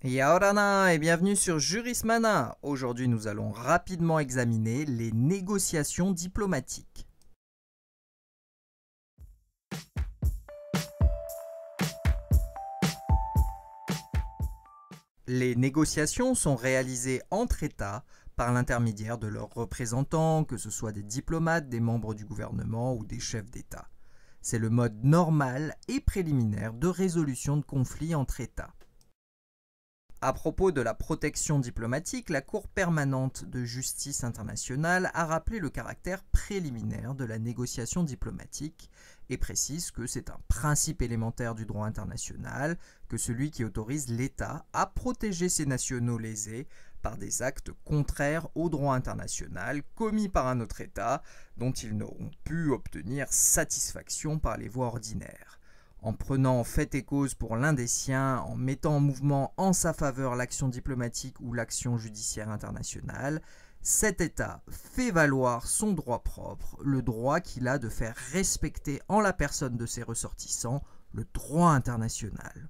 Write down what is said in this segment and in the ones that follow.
Yaorana et bienvenue sur Jurismana. Aujourd'hui, nous allons rapidement examiner les négociations diplomatiques. Les négociations sont réalisées entre États par l'intermédiaire de leurs représentants, que ce soit des diplomates, des membres du gouvernement ou des chefs d'État. C'est le mode normal et préliminaire de résolution de conflits entre États. À propos de la protection diplomatique, la Cour permanente de justice internationale a rappelé le caractère préliminaire de la négociation diplomatique et précise que c'est un principe élémentaire du droit international que celui qui autorise l'État à protéger ses nationaux lésés par des actes contraires au droit international commis par un autre État dont ils n'auront pu obtenir satisfaction par les voies ordinaires. En prenant fait et cause pour l'un des siens, en mettant en mouvement en sa faveur l'action diplomatique ou l'action judiciaire internationale, cet État fait valoir son droit propre, le droit qu'il a de faire respecter en la personne de ses ressortissants le droit international.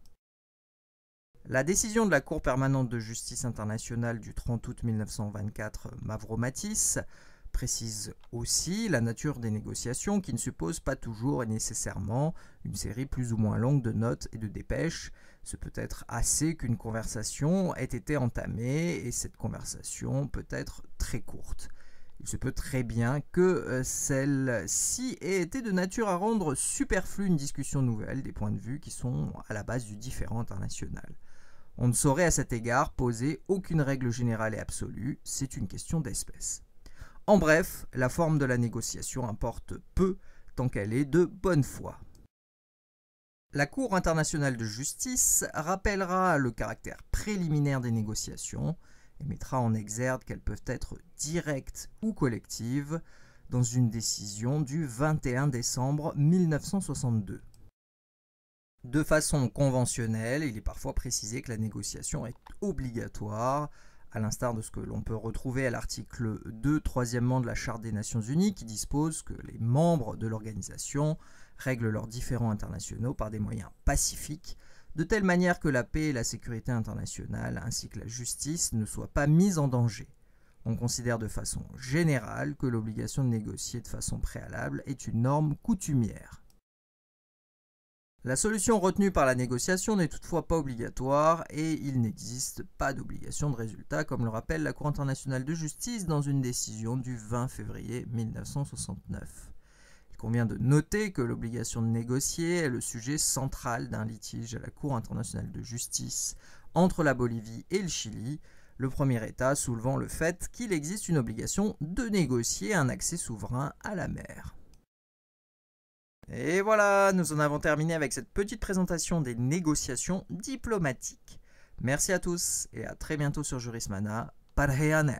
La décision de la Cour permanente de justice internationale du 30 août 1924 Mavromatis précise aussi la nature des négociations qui ne suppose pas toujours et nécessairement une série plus ou moins longue de notes et de dépêches. Ce peut être assez qu'une conversation ait été entamée et cette conversation peut être très courte. Il se peut très bien que celle-ci ait été de nature à rendre superflue une discussion nouvelle des points de vue qui sont à la base du différend international. On ne saurait à cet égard poser aucune règle générale et absolue, c'est une question d'espèce. En bref, la forme de la négociation importe peu tant qu'elle est de bonne foi. La Cour internationale de justice rappellera le caractère préliminaire des négociations et mettra en exergue qu'elles peuvent être directes ou collectives dans une décision du 21 décembre 1962. De façon conventionnelle, il est parfois précisé que la négociation est obligatoire, à l'instar de ce que l'on peut retrouver à l'article 2, troisièmement de la Charte des Nations Unies, qui dispose que les membres de l'organisation règlent leurs différends internationaux par des moyens pacifiques, de telle manière que la paix et la sécurité internationale, ainsi que la justice, ne soient pas mises en danger. On considère de façon générale que l'obligation de négocier de façon préalable est une norme coutumière. La solution retenue par la négociation n'est toutefois pas obligatoire et il n'existe pas d'obligation de résultat, comme le rappelle la Cour internationale de justice dans une décision du 20 février 1969. Il convient de noter que l'obligation de négocier est le sujet central d'un litige à la Cour internationale de justice entre la Bolivie et le Chili, le premier État soulevant le fait qu'il existe une obligation de négocier un accès souverain à la mer. Et voilà, nous en avons terminé avec cette petite présentation des négociations diplomatiques. Merci à tous et à très bientôt sur Jurismana. Parheyane.